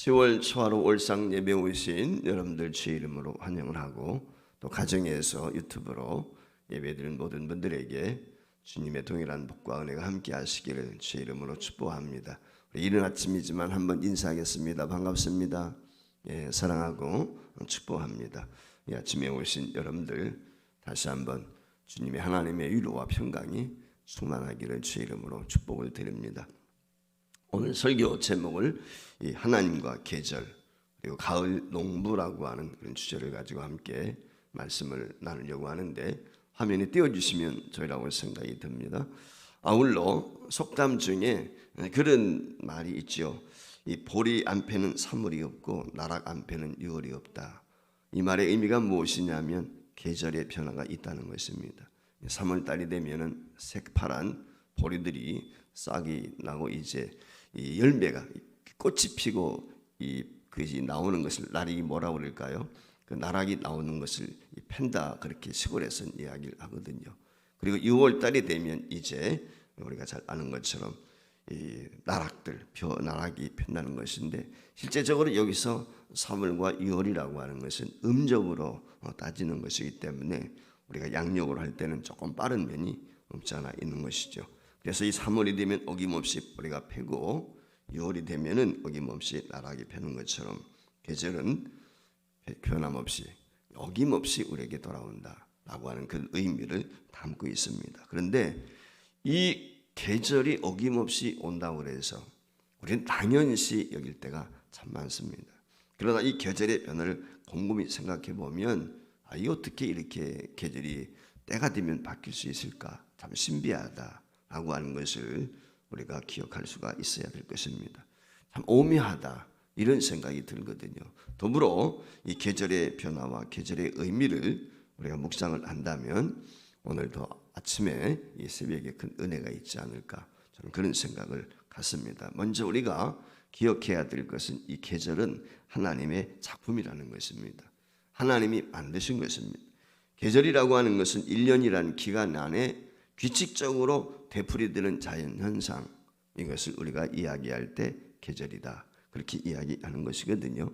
10월 초하루 올상 예배 오신 여러분들 주의 이름으로 환영을 하고 또 가정에서 유튜브로 예배드리는 모든 분들에게 주님의 동일한 복과 은혜가 함께 하시기를 주의 이름으로 축복합니다. 우리 이른 아침이지만 한번 인사하겠습니다. 반갑습니다. 예, 사랑하고 축복합니다. 이 아침에 오신 여러분들 다시 한번 주님의 하나님의 위로와 평강이 충만하기를 주의 이름으로 축복을 드립니다. 오늘 설교 제목을 이 하나님과 계절 그리고 가을 농부라고 하는 그런 주제를 가지고 함께 말씀을 나누려고 하는데 화면에 띄워주시면 좋으라고 생각이 듭니다. 아울러 속담 중에 그런 말이 있죠. 이 보리 안 패는 사물이 없고 나락 안 패는 유월이 없다. 이 말의 의미가 무엇이냐면 계절의 변화가 있다는 것입니다. 3월달이 되면은 새파란 보리들이 싹이 나고 이제 이 열매가 꽃이 피고 이 그것이 나오는 것을 나락이 뭐라고 그럴까요? 그 나락이 나오는 것을 팬다 그렇게 시골에서는 이야기를 하거든요. 그리고 6월 달이 되면 이제 우리가 잘 아는 것처럼 이 나락들 나락이 핀다는 것인데 실제적으로 여기서 3월과 6월이라고 하는 것은 음적으로 따지는 것이기 때문에 우리가 양력으로 할 때는 조금 빠른 면이 없지 않아 있는 것이죠. 그래서 이 3월이 되면 어김없이 뿌리가 패고 6월이 되면은 어김없이 나락이 패는 것처럼 계절은 변함없이 어김없이 우리에게 돌아온다라고 하는 그 의미를 담고 있습니다. 그런데 이 계절이 어김없이 온다고 해서 우리는 당연시 여길 때가 참 많습니다. 그러나 이 계절의 변화를 곰곰이 생각해 보면 이 어떻게 이렇게 계절이 때가 되면 바뀔 수 있을까? 참 신비하다라고 하는 것을 우리가 기억할 수가 있어야 될 것입니다. 참 오묘하다 이런 생각이 들거든요. 더불어 이 계절의 변화와 계절의 의미를 우리가 묵상을 한다면 오늘도 아침에 이 새벽에 큰 은혜가 있지 않을까 저는 그런 생각을 갖습니다. 먼저 우리가 기억해야 될 것은 이 계절은 하나님의 작품이라는 것입니다. 하나님이 만드신 것입니다. 계절이라고 하는 것은 1년이라는 기간 안에 규칙적으로 되풀이되는 자연현상 이것을 우리가 이야기할 때 계절이다 그렇게 이야기하는 것이거든요.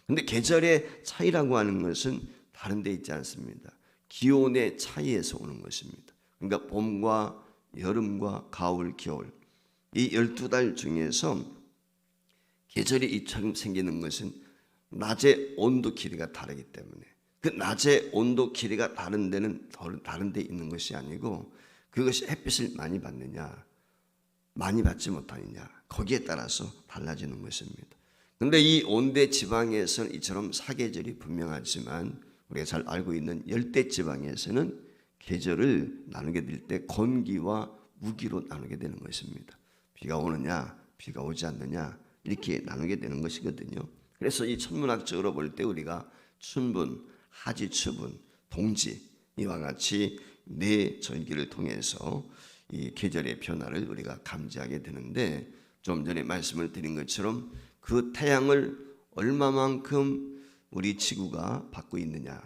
그런데 계절의 차이라고 하는 것은 다른 데 있지 않습니다. 기온의 차이에서 오는 것입니다. 그러니까 봄과 여름과 가을, 겨울 이 12달 중에서 계절이 이처럼 생기는 것은 낮의 온도 길이가 다르기 때문에 그 낮의 온도 길이가 다른 데는 다른 데 있는 것이 아니고 그것이 햇빛을 많이 받느냐 많이 받지 못하느냐 거기에 따라서 달라지는 것입니다. 그런데 이 온대 지방에서는 이처럼 사계절이 분명하지만 우리가 잘 알고 있는 열대 지방에서는 계절을 나누게 될 때 건기와 우기로 나누게 되는 것입니다. 비가 오느냐 비가 오지 않느냐 이렇게 나누게 되는 것이거든요. 그래서 이 천문학적으로 볼 때 우리가 춘분, 하지, 추분, 동지 이와 같이 네 절기를 통해서 이 계절의 변화를 우리가 감지하게 되는데 좀 전에 말씀을 드린 것처럼 그 태양을 얼마만큼 우리 지구가 받고 있느냐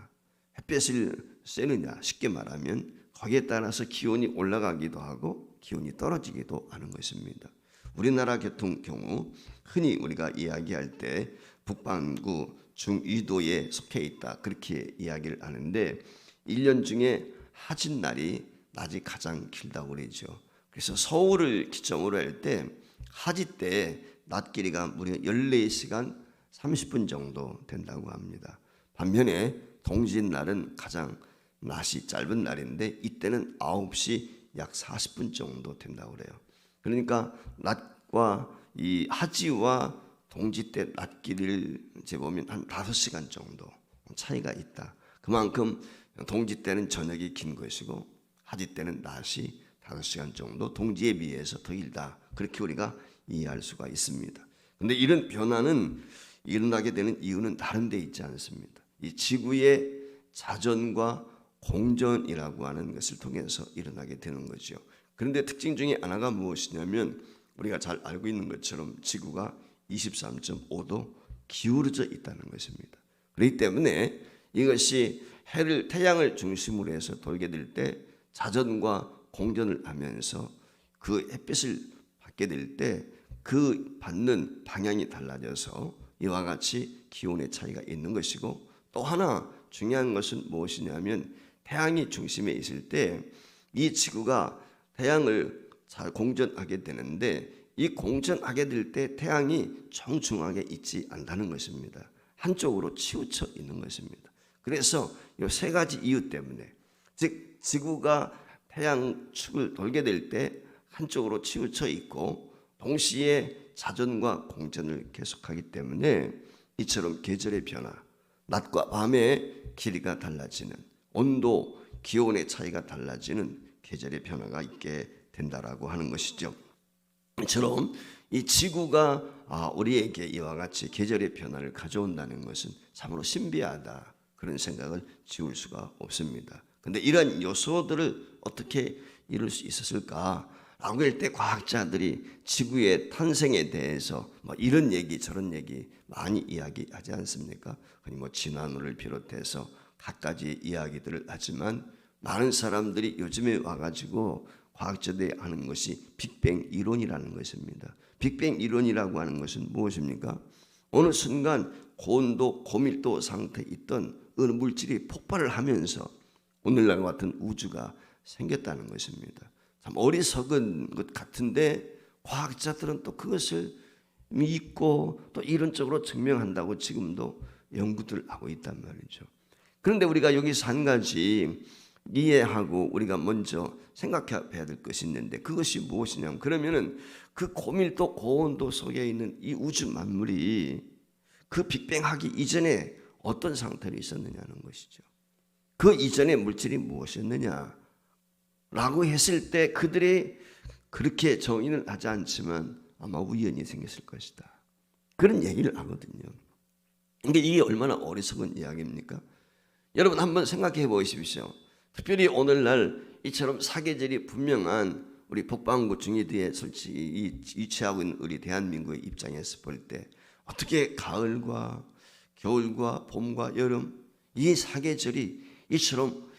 햇볕을 쐬느냐 쉽게 말하면 거기에 따라서 기온이 올라가기도 하고 기온이 떨어지기도 하는 것입니다. 우리나라 같은 경우 흔히 우리가 이야기할 때 북반구 중위도에 속해 있다 그렇게 이야기를 하는데 1년 중에 하진 날이 낮이 가장 길다고 그러죠. 그래서 서울을 기점으로 할 때 하지 때 낮 길이가 무려 14시간 30분 정도 된다고 합니다. 반면에 동지인 날은 가장 낮이 짧은 날인데 이때는 9시 약 40분 정도 된다고 그래요. 그러니까 낮과 이 하지와 동지 때 낮 길이를 재보면 한 5시간 정도 차이가 있다. 그만큼 동지 때는 저녁이 긴 것이고 하지 때는 낮이 5시간 정도 동지에 비해서 더 길다. 그렇게 우리가 이해할 수가 있습니다. 그런데 이런 변화는 일어나게 되는 이유는 다른 데 있지 않습니다. 이 지구의 자전과 공전이라고 하는 것을 통해서 일어나게 되는 거죠. 그런데 특징 중에 하나가 무엇이냐면 우리가 잘 알고 있는 것처럼 지구가 23.5도 기울어져 있다는 것입니다. 그렇기 때문에 이것이 태양을 중심으로 해서 돌게 될 때 자전과 공전을 하면서 그 햇빛을 받게 될 때 그 받는 방향이 달라져서 이와 같이 기온의 차이가 있는 것이고, 또 하나 중요한 것은 무엇이냐면 태양이 중심에 있을 때 이 지구가 태양을 잘 공전하게 되는데, 이 공전하게 될 때 태양이 정중하게 있지 않다는 것입니다. 한쪽으로 치우쳐 있는 것입니다. 그래서 이 세 가지 이유 때문에, 즉 지구가 태양 축을 돌게 될 때 한쪽으로 치우쳐 있고 동시에 자전과 공전을 계속하기 때문에 이처럼 계절의 변화, 낮과 밤의 길이가 달라지는, 온도, 기온의 차이가 달라지는 계절의 변화가 있게 된다라고 하는 것이죠. 이처럼 이 지구가 우리에게 이와 같이 계절의 변화를 가져온다는 것은 참으로 신비하다, 그런 생각을 지울 수가 없습니다. 그런데 이런 요소들을 어떻게 이룰 수 있었을까라고 할 때 과학자들이 지구의 탄생에 대해서 이런 얘기 저런 얘기 많이 이야기하지 않습니까? 진화론을 비롯해서 갖가지 이야기들을 하지만 많은 사람들이 요즘에 와가지고 과학자들이 하는 것이 빅뱅 이론이라는 것입니다. 빅뱅 이론이라고 하는 것은 무엇입니까? 어느 순간 고온도 고밀도 상태에 있던 어느 물질이 폭발을 하면서 오늘날과 같은 우주가 생겼다는 것입니다. 참 어리석은 것 같은데 과학자들은 또 그것을 믿고 또 이론적으로 증명한다고 지금도 연구들을 하고 있단 말이죠. 그런데 우리가 여기서 한 가지 이해하고 우리가 먼저 생각해야 될 것이 있는데, 그것이 무엇이냐면, 그러면은 그 고밀도 고온도 속에 있는 이 우주 만물이 그 빅뱅하기 이전에 어떤 상태로 있었느냐는 것이죠. 그 이전의 물질이 무엇이었느냐 라고 했을 때 그들이 그렇게 정의는 하지 않지만 아마 우연이 생겼을 것이다, 그런 얘기를 하거든요. 그러니까 이게 얼마나 어리석은 이야기입니까? 여러분 한번 생각해 보십시오. 특별히 오늘날 이처럼 사계절이 분명한 우리 북반구 중위도에 솔직히 위치하고 있는 우리 대한민국의 입장에서 볼 때 어떻게 가을과 겨울과 봄과 여름 이 사계절이 이처럼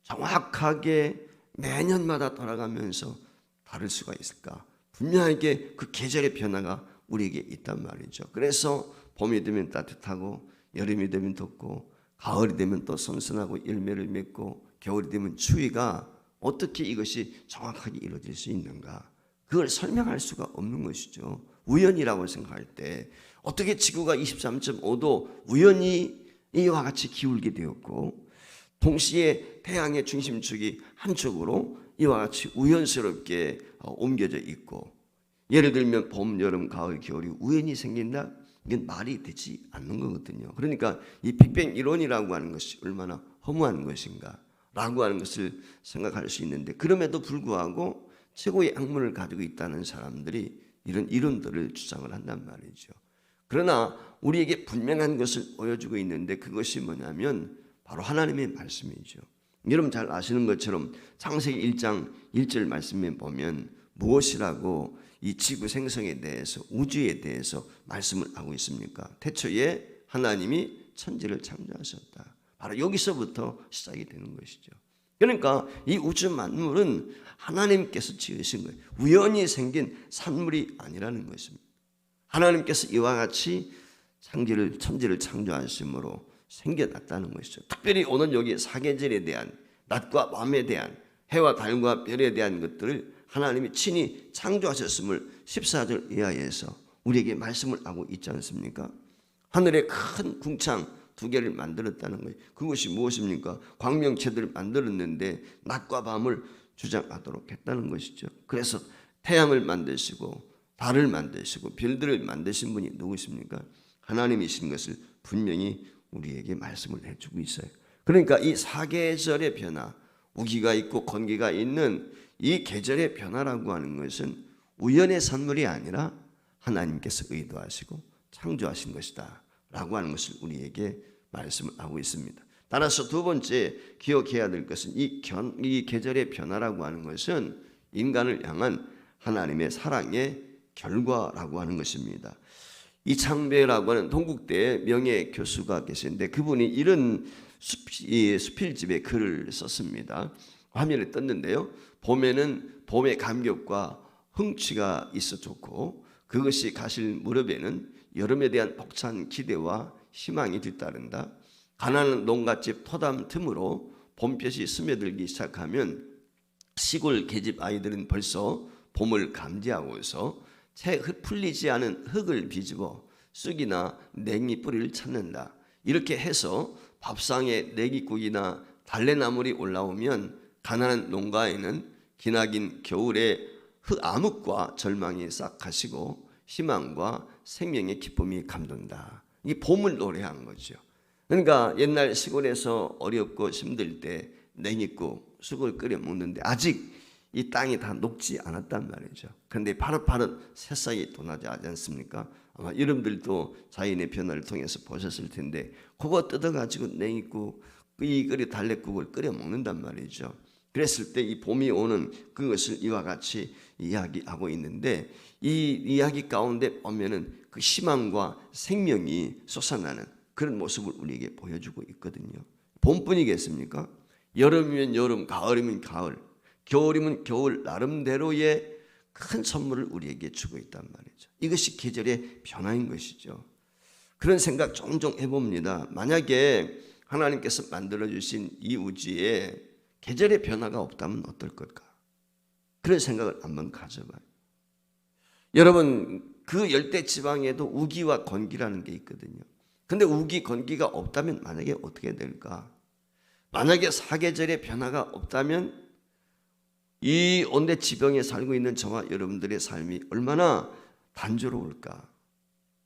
정확하게 매년마다 돌아가면서 다를 수가 있을까? 분명하게 그 계절의 변화가 우리에게 있단 말이죠. 그래서 봄이 되면 따뜻하고 여름이 되면 덥고 가을이 되면 또 선선하고 열매를 맺고 겨울이 되면 추위가, 어떻게 이것이 정확하게 이루어질 수 있는가? 그걸 설명할 수가 없는 것이죠. 우연이라고 생각할 때 어떻게 지구가 23.5도 우연히 이와 같이 기울게 되었고, 동시에 태양의 중심축이 한쪽으로 이와 같이 우연스럽게 옮겨져 있고, 예를 들면 봄, 여름, 가을, 겨울이 우연히 생긴다? 이건 말이 되지 않는 거거든요. 그러니까 이 빅뱅 이론이라고 하는 것이 얼마나 허무한 것인가 라고 하는 것을 생각할 수 있는데, 그럼에도 불구하고 최고의 학문을 가지고 있다는 사람들이 이런 이론들을 주장을 한단 말이죠. 그러나 우리에게 분명한 것을 보여주고 있는데, 그것이 뭐냐면 바로 하나님의 말씀이죠. 여러분 잘 아시는 것처럼 창세기 1장 1절 말씀에 보면 무엇이라고 이 지구 생성에 대해서, 우주에 대해서 말씀을 하고 있습니까? 태초에 하나님이 천지를 창조하셨다. 바로 여기서부터 시작이 되는 것이죠. 그러니까 이 우주 만물은 하나님께서 지으신 거예요. 우연히 생긴 산물이 아니라는 것입니다. 하나님께서 이와 같이 천지를 창조하심으로 생겨났다는 것이죠. 특별히 오늘 여기 사계절에 대한, 낮과 밤에 대한, 해와 달과 별에 대한 것들을 하나님이 친히 창조하셨음을 14절 이하에서 우리에게 말씀을 하고 있지 않습니까? 하늘에 큰 궁창 2개를 만들었다는 거예요. 그것이 무엇입니까? 광명체들을 만들었는데 낮과 밤을 주장하도록 했다는 것이죠. 그래서 태양을 만드시고 달을 만드시고 별들을 만드신 분이 누구십니까? 하나님이신 것을 분명히 우리에게 말씀을 해주고 있어요. 그러니까 이 사계절의 변화, 우기가 있고 건기가 있는 이 계절의 변화라고 하는 것은 우연의 산물이 아니라 하나님께서 의도하시고 창조하신 것이다 라고 하는 것을 우리에게 말씀을 하고 있습니다. 따라서 두 번째 기억해야 될 것은 이 계절의 변화라고 하는 것은 인간을 향한 하나님의 사랑의 결과라고 하는 것입니다. 이창배라고 하는 동국대 명예 교수가 계시는데, 그분이 이런 수필집에 글을 썼습니다. 화면에 떴는데요. 봄에는 봄의 감격과 흥취가 있어 좋고, 그것이 가실 무렵에는 여름에 대한 벅찬 기대와 희망이 뒤따른다. 가난한 농갓집 토담 틈으로 봄볕이 스며들기 시작하면 시골 계집 아이들은 벌써 봄을 감지하고서 채 풀리지 않은 흙을 뒤집어 쑥이나 냉이 뿌리를 찾는다. 이렇게 해서 밥상에 내기국이나 달래나물이 올라오면 가난한 농가에는 기나긴 겨울에 암흑과 절망이 싹 가시고 희망과 생명의 기쁨이 감돈다. 이게 봄을 노래한 거죠. 그러니까 옛날 시골에서 어렵고 힘들 때 냉이국, 쑥을 끓여 먹는데 아직 이 땅이 다 녹지 않았단 말이죠. 그런데 파릇파릇 새싹이 돋아나지 않습니까? 아마 여러분들도 자연의 변화를 통해서 보셨을 텐데 그거 뜯어가지고 냉이국, 끓여 달래국을 끓여 먹는단 말이죠. 그랬을 때 이 봄이 오는 그것을 이와 같이 이야기하고 있는데 이 이야기 가운데 보면은 그 희망과 생명이 솟아나는 그런 모습을 우리에게 보여주고 있거든요. 봄뿐이겠습니까? 여름이면 여름, 가을이면 가을, 겨울이면 겨울 나름대로의 큰 선물을 우리에게 주고 있단 말이죠. 이것이 계절의 변화인 것이죠. 그런 생각 종종 해봅니다. 만약에 하나님께서 만들어주신 이 우주에 계절의 변화가 없다면 어떨 걸까? 그런 생각을 한번 가져봐요. 여러분, 그 열대 지방에도 우기와 건기라는 게 있거든요. 근데 우기, 건기가 없다면 만약에 어떻게 될까? 만약에 사계절의 변화가 없다면 이 온대 지방에 살고 있는 저와 여러분들의 삶이 얼마나 단조로울까?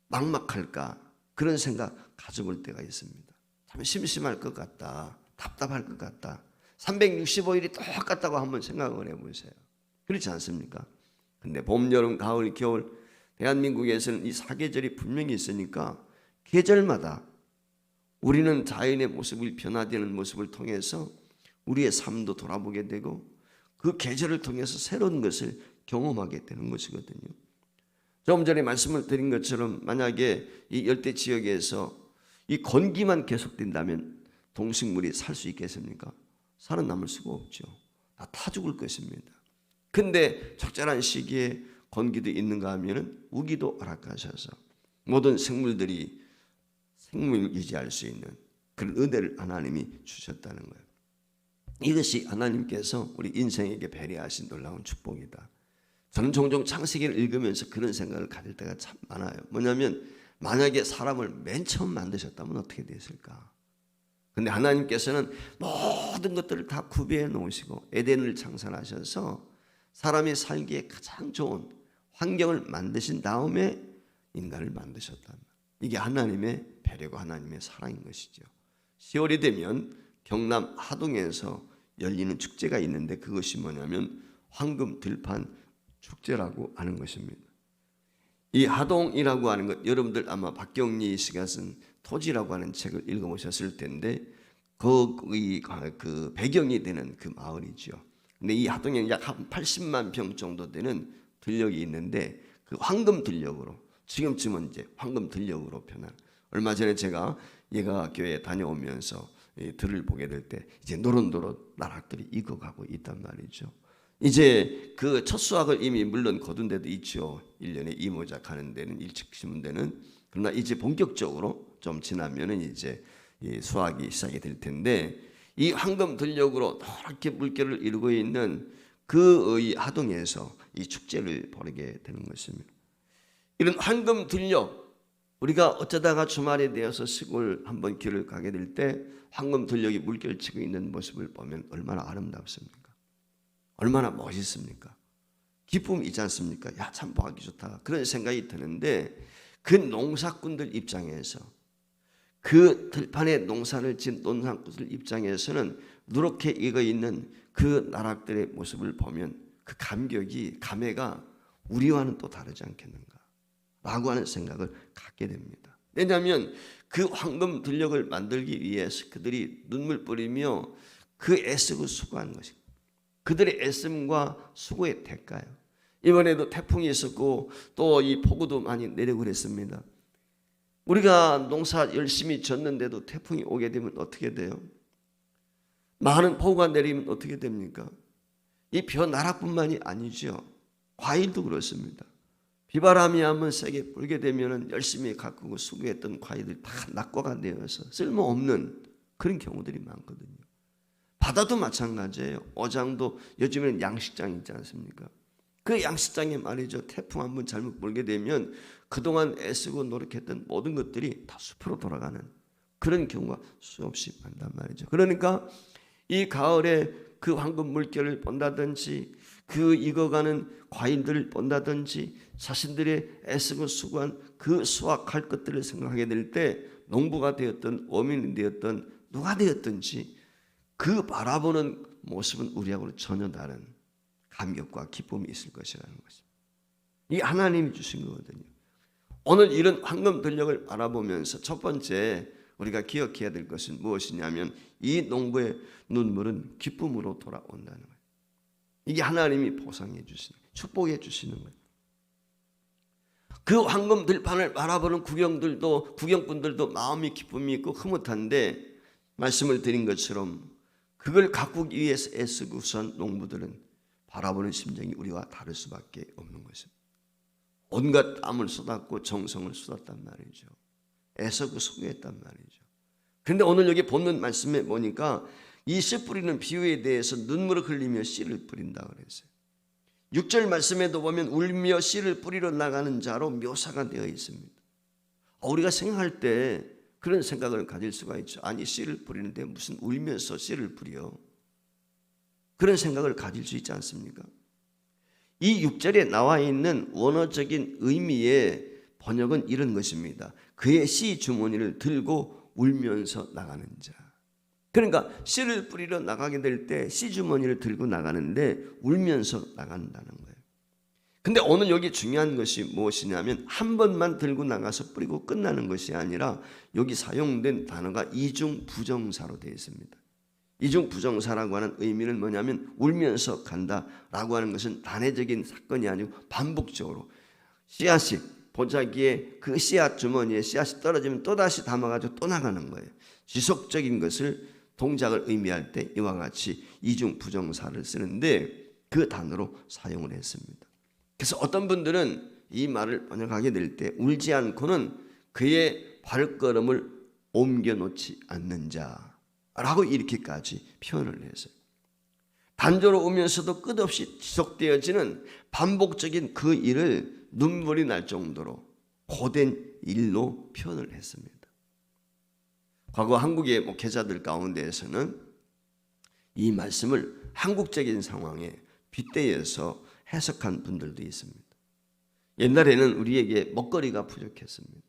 막막할까? 그런 생각 가져볼 때가 있습니다. 참 심심할 것 같다. 답답할 것 같다. 365일이 똑같다고 한번 생각을 해보세요. 그렇지 않습니까? 근데 봄, 여름, 가을, 겨울 대한민국에서는 이 사계절이 분명히 있으니까 계절마다 우리는 자연의 모습을 변화되는 모습을 통해서 우리의 삶도 돌아보게 되고 그 계절을 통해서 새로운 것을 경험하게 되는 것이거든요. 조금 전에 말씀을 드린 것처럼 만약에 이 열대 지역에서 이 건기만 계속된다면 동식물이 살 수 있겠습니까? 살아남을 수가 없죠. 다 타 죽을 것입니다. 근데 적절한 시기에 건기도 있는가 하면 우기도 허락하셔서 모든 생물들이 생명을 유지할 수 있는 그런 은혜를 하나님이 주셨다는 거예요. 이것이 하나님께서 우리 인생에게 배려하신 놀라운 축복이다. 저는 종종 창세기를 읽으면서 그런 생각을 가질 때가 참 많아요. 뭐냐면 만약에 사람을 맨 처음 만드셨다면 어떻게 됐을까? 근데 하나님께서는 모든 것들을 다 구비해 놓으시고 에덴을 창설하셔서 사람이 살기에 가장 좋은 환경을 만드신 다음에 인간을 만드셨다. 이게 하나님의 배려가 하나님의 사랑인 것이죠. 10월이 되면 경남 하동에서 열리는 축제가 있는데 그것이 뭐냐면 황금 들판 축제라고 하는 것입니다. 이 하동이라고 하는 것 여러분들 아마 박경리 씨가 쓴 토지라고 하는 책을 읽어보셨을 텐데 그 배경이 되는 그 마을이죠. 근데 이 하동에 약 한 80만 평 정도 되는 들녘이 있는데 그 황금 들녘으로 지금쯤은 이제 황금 들녘으로 변한. 얼마 전에 제가 예가 교회에 다녀오면서 들을 보게 될 때 이제 노릇노릇 나락들이 익어가고 있단 말이죠. 이제 그 첫 수확을 이미 물론 거둔 데도 있죠. 1년에 이모작 하는 데는 일찍 심은 데는. 그러나 이제 본격적으로 좀 지나면은 이제 수확이 시작이 될 텐데 이 황금 들녘으로 노랗게 물결을 이루고 있는 그 하동에서 이 축제를 벌이게 되는 것입니다. 이런 황금 들녘 우리가 어쩌다가 주말에 되어서 시골 한번 길을 가게 될 때 황금 들녘이 물결치고 있는 모습을 보면 얼마나 아름답습니까? 얼마나 멋있습니까? 기쁨이 있지 않습니까? 야, 참 보기 좋다. 그런 생각이 드는데 그 농사꾼들 입장에서 그 들판에 농사를 지은 농사꾼들 입장에서는 누렇게 익어있는 그 나락들의 모습을 보면 그 감회가 우리와는 또 다르지 않겠는가 라고 하는 생각을 갖게 됩니다. 왜냐하면 그 황금 들녘을 만들기 위해서 그들이 눈물 뿌리며 그 애쓰고 수고한 것입니다. 그들의 애씀과 수고의 대가예요. 이번에도 태풍이 있었고 또 이 폭우도 많이 내리고 그랬습니다. 우리가 농사 열심히 졌는데도 태풍이 오게 되면 어떻게 돼요? 많은 폭우가 내리면 어떻게 됩니까? 이 벼나락뿐만이 아니죠. 과일도 그렇습니다. 비바람이 한번 세게 불게 되면은 열심히 가꾸고 수고했던 과일들이 다 낙과가 되어서 쓸모없는 그런 경우들이 많거든요. 바다도 마찬가지예요. 어장도 요즘에는 양식장 있지 않습니까? 그 양식장에 말이죠. 태풍 한번 잘못 불게 되면 그동안 애쓰고 노력했던 모든 것들이 다 숲으로 돌아가는 그런 경우가 수없이 많단 말이죠. 그러니까 이 가을에 그 황금 물결을 본다든지 그 익어가는 과일들을 본다든지 자신들의 애쓰고 수고한 그 수확할 것들을 생각하게 될 때 농부가 되었던 어민이 되었던 누가 되었든지 그 바라보는 모습은 우리하고는 전혀 다른 감격과 기쁨이 있을 것이라는 것입니다. 이게 하나님이 주신 거거든요. 오늘 이런 황금 들녘을 바라보면서 첫 번째 우리가 기억해야 될 것은 무엇이냐면 이 농부의 눈물은 기쁨으로 돌아온다는 거예요. 이게 하나님이 보상해 주시는, 축복해 주시는 거예요. 그 황금 들판을 바라보는 구경꾼들도 마음이 기쁨이 있고 흐뭇한데 말씀을 드린 것처럼 그걸 가꾸기 위해서 애쓰고선 농부들은 바라보는 심정이 우리와 다를 수밖에 없는 것입니다. 온갖 땀을 쏟았고 정성을 쏟았단 말이죠. 애쓰고 수고했단 말이죠. 그런데 오늘 여기 본문 말씀에 보니까 이 씨 뿌리는 비유에 대해서 눈물을 흘리며 씨를 뿌린다 그랬어요. 6절 말씀에도 보면 울며 씨를 뿌리러 나가는 자로 묘사가 되어 있습니다. 우리가 생각할 때 그런 생각을 가질 수가 있죠. 아니 씨를 뿌리는데 무슨 울면서 씨를 뿌려. 그런 생각을 가질 수 있지 않습니까? 이 6절에 나와 있는 원어적인 의미의 번역은 이런 것입니다. 그의 씨 주머니를 들고 울면서 나가는 자. 그러니까 씨를 뿌리러 나가게 될 때 씨 주머니를 들고 나가는데 울면서 나간다는 거예요. 근데 오늘 여기 중요한 것이 무엇이냐면 한 번만 들고 나가서 뿌리고 끝나는 것이 아니라 여기 사용된 단어가 이중 부정사로 되어 있습니다. 이중 부정사라고 하는 의미는 뭐냐면 울면서 간다라고 하는 것은 단회적인 사건이 아니고 반복적으로 씨앗이 보자기에 그 씨앗 주머니에 씨앗이 떨어지면 또다시 담아가지고 또 나가는 거예요. 지속적인 것을 동작을 의미할 때 이와 같이 이중 부정사를 쓰는데 그 단어로 사용을 했습니다. 그래서 어떤 분들은 이 말을 번역하게 될 때 울지 않고는 그의 발걸음을 옮겨놓지 않는 자라고 이렇게까지 표현을 했어요. 단조로 우면서도 끝없이 지속되어지는 반복적인 그 일을 눈물이 날 정도로 고된 일로 표현을 했습니다. 과거 한국의 목회자들 가운데에서는 이 말씀을 한국적인 상황에 빗대어서 해석한 분들도 있습니다. 옛날에는 우리에게 먹거리가 부족했습니다.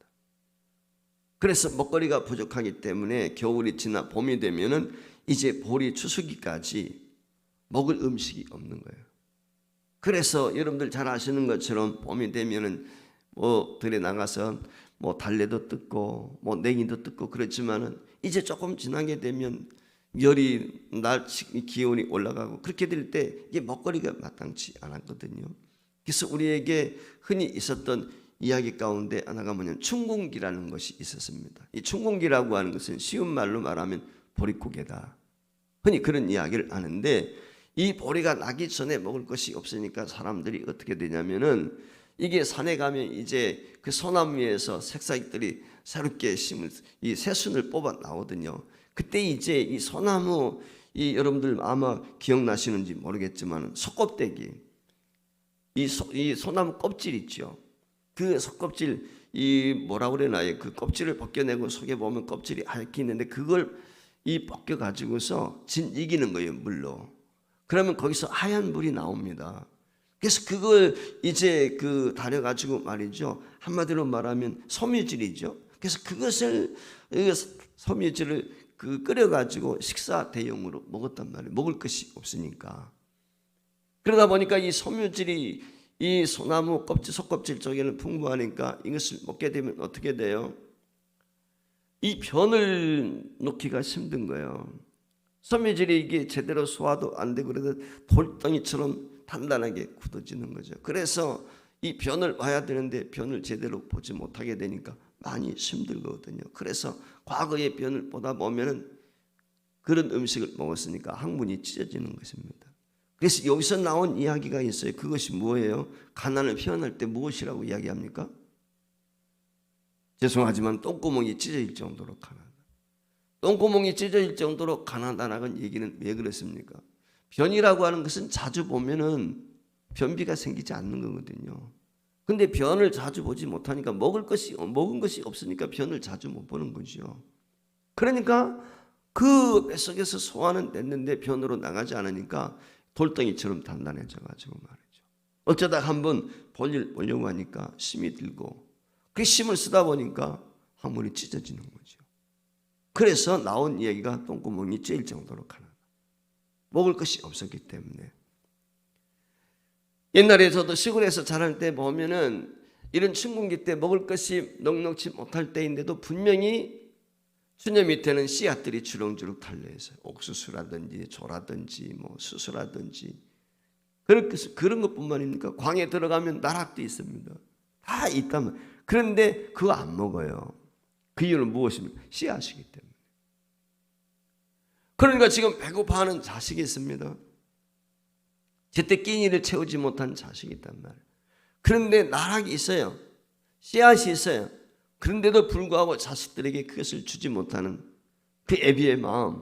그래서 먹거리가 부족하기 때문에 겨울이 지나 봄이 되면은 이제 보리 추수기까지 먹을 음식이 없는 거예요. 그래서 여러분들 잘 아시는 것처럼 봄이 되면은 들에 나가서 달래도 뜯고 냉이도 뜯고 그렇지만은 이제 조금 지나게 되면 열이 날 기온이 올라가고 그렇게 될 때 이게 먹거리가 마땅치 않았거든요. 그래서 우리에게 흔히 있었던 이야기 가운데 하나가 뭐냐면 춘궁기라는 것이 있었습니다. 이 춘궁기라고 하는 것은 쉬운 말로 말하면 보릿고개다. 흔히 그런 이야기를 하는데 이 보리가 나기 전에 먹을 것이 없으니까 사람들이 어떻게 되냐면은 이게 산에 가면 이제 그 소나무 위에서 색사익들이 새롭게 심은 이 새순을 뽑아 나오거든요. 그때 이제 이 소나무 여러분들 아마 기억나시는지 모르겠지만 속껍데기 이 소나무 껍질 있죠. 그 속껍질 뭐라 그러나요? 그 껍질을 벗겨내고 속에 보면 껍질이 하얗게 있는데 그걸 벗겨 가지고서 이기는 거예요, 물로. 그러면 거기서 하얀 물이 나옵니다. 그래서 그걸 이제 다려 가지고 말이죠. 한마디로 말하면 섬유질이죠. 그래서 그것을 섬유질을 끓여 가지고 식사 대용으로 먹었단 말이에요. 먹을 것이 없으니까. 그러다 보니까 이 섬유질이 이 소나무 껍질 속껍질 쪽에는 풍부하니까 이것을 먹게 되면 어떻게 돼요? 이 변을 놓기가 힘든 거예요. 섬유질이 이게 제대로 소화도 안 되고 그래도 돌덩이처럼 단단하게 굳어지는 거죠. 그래서 이 변을 봐야 되는데 변을 제대로 보지 못하게 되니까 많이 힘들거든요. 그래서 과거의 변을 보다 보면은 그런 음식을 먹었으니까 항문이 찢어지는 것입니다. 그래서 여기서 나온 이야기가 있어요. 그것이 뭐예요? 가난을 표현할 때 무엇이라고 이야기합니까? 죄송하지만 똥구멍이 찢어질 정도로 가난하다. 똥구멍이 찢어질 정도로 가난하다는 얘기는 왜 그렇습니까? 변이라고 하는 것은 자주 보면은 변비가 생기지 않는 거거든요. 근데 변을 자주 보지 못하니까 먹은 것이 없으니까 변을 자주 못 보는 거죠. 그러니까 그 뱃속에서 소화는 됐는데 변으로 나가지 않으니까 돌덩이처럼 단단해져 가지고 말이죠. 어쩌다 한번 볼일 보려고 하니까 심이 들고 그 심을 쓰다 보니까 화물이 찢어지는 거죠. 그래서 나온 얘기가 똥구멍이 찢을 정도로 가난하다. 먹을 것이 없었기 때문에. 옛날에 저도 시골에서 자랄 때 보면은 이런 춘궁기 때 먹을 것이 넉넉지 못할 때인데도 분명히 수녀 밑에는 씨앗들이 주렁주렁 달려있어요. 옥수수라든지 조라든지 뭐 수수라든지 그런 것뿐만입니까? 광에 들어가면 나락도 있습니다. 다 있다면. 그런데 그거 안 먹어요. 그 이유는 무엇입니까? 씨앗이기 때문에. 그러니까 지금 배고파하는 자식이 있습니다. 제때 끼니를 채우지 못한 자식이 있단 말이에요. 그런데 나락이 있어요. 씨앗이 있어요. 그런데도 불구하고 자식들에게 그것을 주지 못하는 그 애비의 마음,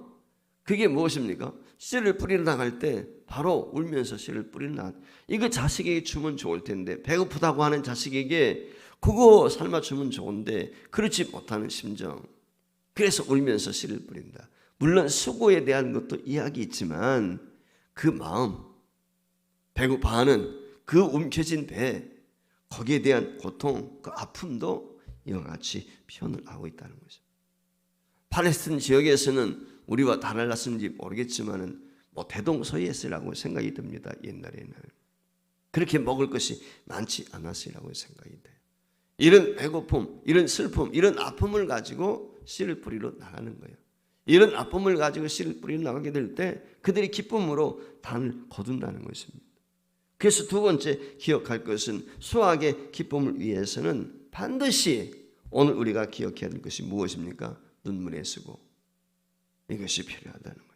그게 무엇입니까? 씨를 뿌리러 나갈 때 바로 울면서 씨를 뿌리러 나갈 때 이거 자식에게 주면 좋을 텐데, 배고프다고 하는 자식에게 그거 삶아 주면 좋은데 그렇지 못하는 심정, 그래서 울면서 씨를 뿌린다. 물론 수고에 대한 것도 이야기 있지만 그 마음, 배고파하는 그 움켜진 배, 거기에 대한 고통, 그 아픔도 이와 같이 표현을 하고 있다는 거죠. 팔레스틴 지역에서는 우리와 달랐는지 모르겠지만은 뭐 대동소이했으라고 생각이 듭니다. 옛날에는 그렇게 먹을 것이 많지 않았으라고 생각이 돼요. 이런 배고픔, 이런 슬픔, 이런 아픔을 가지고 씨를 뿌리러 나가는 거예요. 이런 아픔을 가지고 씨를 뿌리러 나가게 될 때 그들이 기쁨으로 단을 거둔다는 것입니다. 그래서 두 번째 기억할 것은 수확의 기쁨을 위해서는 반드시 오늘 우리가 기억해야 될 것이 무엇입니까? 눈물의 수고. 이것이 필요하다는 거예요.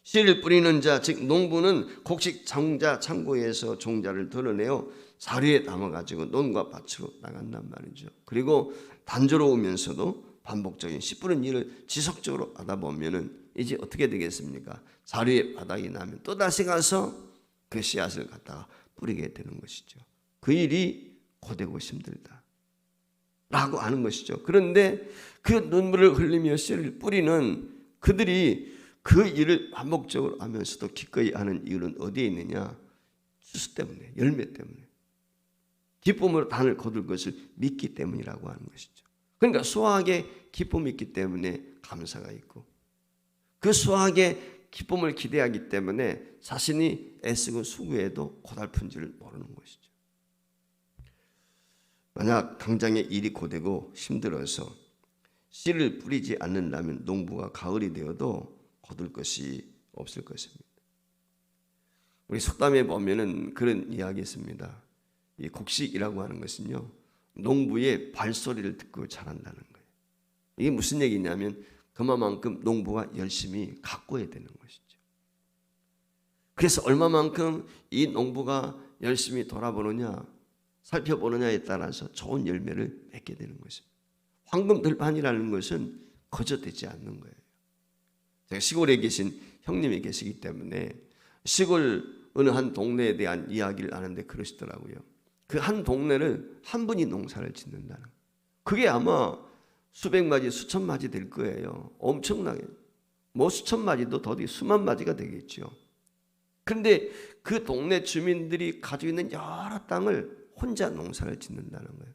씨를 뿌리는 자, 즉 농부는 곡식 장자 창고에서 종자를 덜어내어 사료에 담아가지고 논과 밭으로 나간단 말이죠. 그리고 단조로우면서도 반복적인 씨 뿌리는 일을 지속적으로 하다 보면은 이제 어떻게 되겠습니까? 사료의 바닥이 나면 또다시 가서 그 씨앗을 갖다가 뿌리게 되는 것이죠. 그 일이 고되고 힘들다 라고 하는 것이죠. 그런데 그 눈물을 흘리며 씨를 뿌리는 그들이 그 일을 반복적으로 하면서도 기꺼이 하는 이유는 어디에 있느냐? 수수 때문에, 열매 때문에, 기쁨으로 단을 거둘 것을 믿기 때문이라고 하는 것이죠. 그러니까 수확에 기쁨이 있기 때문에 감사가 있고, 그 수확에 기쁨을 기대하기 때문에 자신이 애쓰고 수고해도 고달픈 줄을 모르는 것이죠. 만약 당장에 일이 고되고 힘들어서 씨를 뿌리지 않는다면 농부가 가을이 되어도 거둘 것이 없을 것입니다. 우리 속담에 보면은 그런 이야기 있습니다. 이 곡식이라고 하는 것은요, 농부의 발소리를 듣고 자란다는 거예요. 이게 무슨 얘기냐면 그만큼 농부가 열심히 가꿔야 되는 것이죠. 그래서 얼마만큼 이 농부가 열심히 돌아보느냐, 살펴보느냐에 따라서 좋은 열매를 맺게 되는 것입니다. 황금들판이라는 것은 거저되지 않는 거예요. 제가 시골에 계신 형님이 계시기 때문에 시골 어느 한 동네에 대한 이야기를 하는데 그러시더라고요. 그 한 동네를 한 분이 농사를 짓는다는 거예요. 그게 아마 수백 마지, 수천 마지 될 거예요. 엄청나게. 뭐 수천 마지도 더디 수만 마지가 되겠죠. 그런데 그 동네 주민들이 가지고 있는 여러 땅을 혼자 농사를 짓는다는 거예요.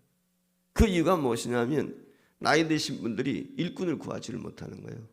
그 이유가 무엇이냐면 나이 드신 분들이 일꾼을 구하지를 못하는 거예요.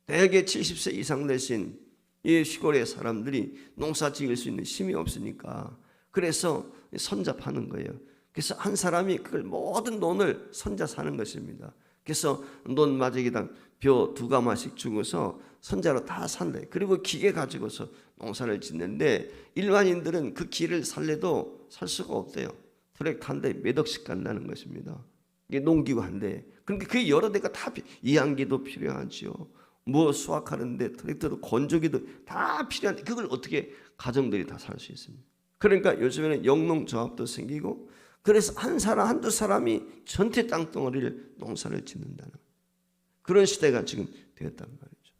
대개 70세 이상 되신 이 시골의 사람들이 농사 지을 수 있는 힘이 없으니까 그래서 선잡하는 거예요. 그래서 한 사람이 그걸 모든 논을 선자 사는 것입니다. 그래서 논 마저기당 벼 2가마씩 주고서 선자로 다 산다. 그리고 기계 가지고서 농사를 짓는데 일반인들은 그 기를 살래도 살 수가 없대요. 트랙터 한 대에 몇 억씩 간다는 것입니다. 이게 농기구 한 대에. 그러니까 그 여러 대가 다 이항기도 필요하죠. 뭐 수확하는데 트랙터도 건조기도 다 필요한데 그걸 어떻게 가정들이 다 살 수 있습니까? 그러니까 요즘에는 영농조합도 생기고 그래서 한 사람 한두 사람이 전체 땅덩어리를 농사를 짓는다는 그런 시대가 지금 되었단 말이죠.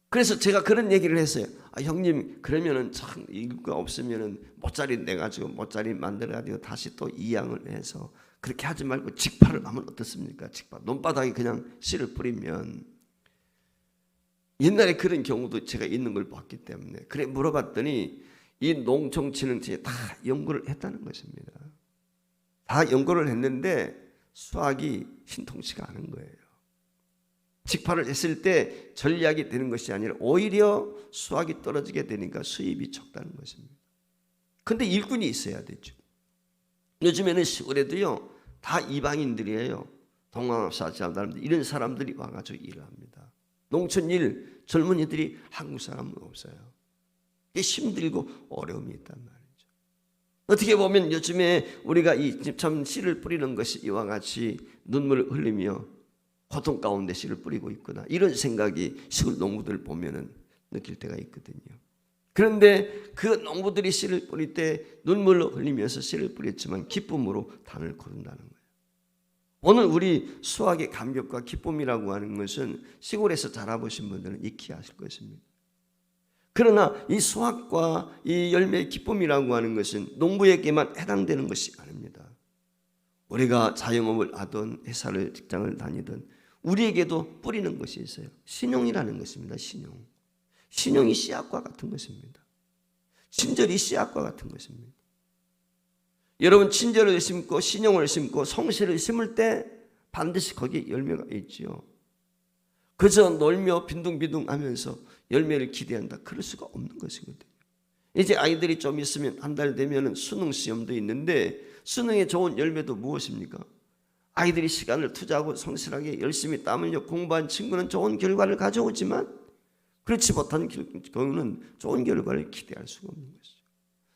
그래서 제가 그런 얘기를 했어요. 형님 그러면은 참 이거 없으면은 모짜리 내가지고 모짜리 만들어가지고 다시 또 이양을 해서 그렇게 하지 말고 직파를 하면 어떻습니까? 직파 논바닥에 그냥 씨를 뿌리면 옛날에 그런 경우도 제가 있는 걸 봤기 때문에 그래 물어봤더니 이 농촌진흥청에 다 연구를 했다는 것입니다. 다 연구를 했는데 수확이 신통치가 않은 거예요. 직파를 했을 때 전략이 되는 것이 아니라 오히려 수확이 떨어지게 되니까 수입이 적다는 것입니다. 그런데 일꾼이 있어야 되죠. 요즘에는 시골에도요 다 이방인들이에요. 동남아시아 사람들 이런 사람들이 와가지고 일을 합니다. 농촌 일 젊은이들이 한국 사람은 없어요. 이게 힘들고 어려움이 있단 말이죠. 어떻게 보면 요즘에 우리가 이 참 씨를 뿌리는 것이 이와 같이 눈물을 흘리며 고통 가운데 씨를 뿌리고 있구나 이런 생각이 시골 농부들 보면은 느낄 때가 있거든요. 그런데 그 농부들이 씨를 뿌릴 때 눈물로 흘리면서 씨를 뿌렸지만 기쁨으로 단을 거둔다는 거예요. 오늘 우리 수확의 감격과 기쁨이라고 하는 것은 시골에서 자라보신 분들은 익히 아실 것입니다. 그러나 이 수확과 이 열매의 기쁨이라고 하는 것은 농부에게만 해당되는 것이 아닙니다. 우리가 자영업을 하든 회사를 직장을 다니든 우리에게도 뿌리는 것이 있어요. 신용이라는 것입니다. 신용. 신용이 씨앗과 같은 것입니다. 친절이 씨앗과 같은 것입니다. 여러분 친절을 심고 신용을 심고 성실을 심을 때 반드시 거기에 열매가 있지요. 그저 놀며 빈둥빈둥하면서 열매를 기대한다. 그럴 수가 없는 것이거든요. 이제 아이들이 좀 있으면 한 달 되면 수능 시험도 있는데 수능에 좋은 열매도 무엇입니까? 아이들이 시간을 투자하고 성실하게 열심히 땀 흘려 공부한 친구는 좋은 결과를 가져오지만 그렇지 못한 경우는 좋은 결과를 기대할 수가 없는 것이죠.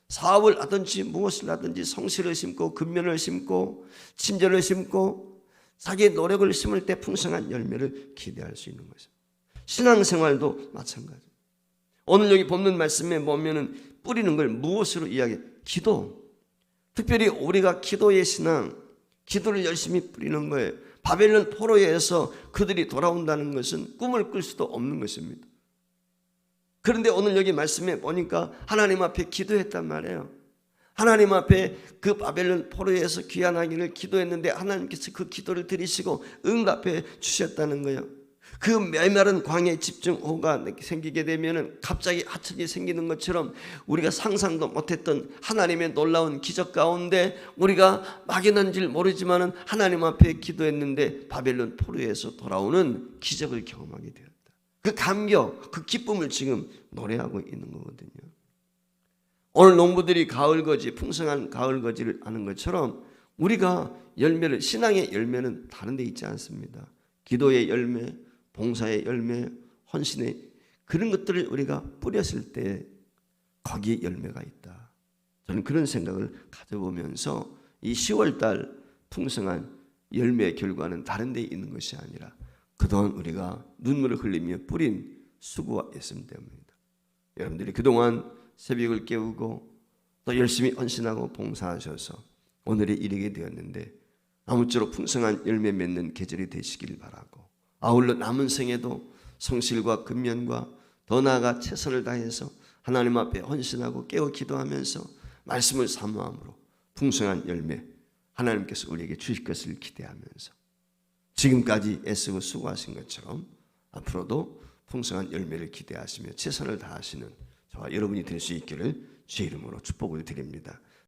사업을 하든지 무엇을 하든지 성실을 심고 근면을 심고 친절을 심고 자기의 노력을 심을 때 풍성한 열매를 기대할 수 있는 것입니다. 신앙생활도 마찬가지입니다. 오늘 여기 본문 말씀에 보면은 뿌리는 걸 무엇으로 이야기해? 기도. 특별히 우리가 기도의 신앙, 기도를 열심히 뿌리는 거예요. 바벨론 포로에서 그들이 돌아온다는 것은 꿈을 꿀 수도 없는 것입니다. 그런데 오늘 여기 말씀에 보니까 하나님 앞에 기도했단 말이에요. 하나님 앞에 그 바벨론 포로에서 귀환하기를 기도했는데 하나님께서 그 기도를 들으시고 응답해 주셨다는 거예요. 그 메마른 광야에 집중호우가 생기게 되면 갑자기 하천이 생기는 것처럼 우리가 상상도 못했던 하나님의 놀라운 기적 가운데 우리가 막연한 줄 모르지만 하나님 앞에 기도했는데 바벨론 포로에서 돌아오는 기적을 경험하게 되었다. 그 감격, 그 기쁨을 지금 노래하고 있는 거거든요. 오늘 농부들이 가을거지, 풍성한 가을거지를 하는 것처럼 우리가 열매를, 신앙의 열매는 다른 데 있지 않습니다. 기도의 열매, 봉사의 열매, 헌신의 그런 것들을 우리가 뿌렸을 때 거기에 열매가 있다. 저는 그런 생각을 가져보면서 이 10월달 풍성한 열매의 결과는 다른 데 있는 것이 아니라 그동안 우리가 눈물을 흘리며 뿌린 수고와 애씀 때문입니다. 여러분들이 그동안 새벽을 깨우고 또 열심히 헌신하고 봉사하셔서 오늘에 이르게 되었는데 아무쪼록 풍성한 열매 맺는 계절이 되시길 바라고 아울러 남은 생에도 성실과 근면과 더 나아가 최선을 다해서 하나님 앞에 헌신하고 깨어 기도하면서 말씀을 사모함으로 풍성한 열매 하나님께서 우리에게 주실 것을 기대하면서 지금까지 애쓰고 수고하신 것처럼 앞으로도 풍성한 열매를 기대하시며 최선을 다하시는 저와 여러분이 될 수 있기를 주의 이름으로 축복을 드립니다.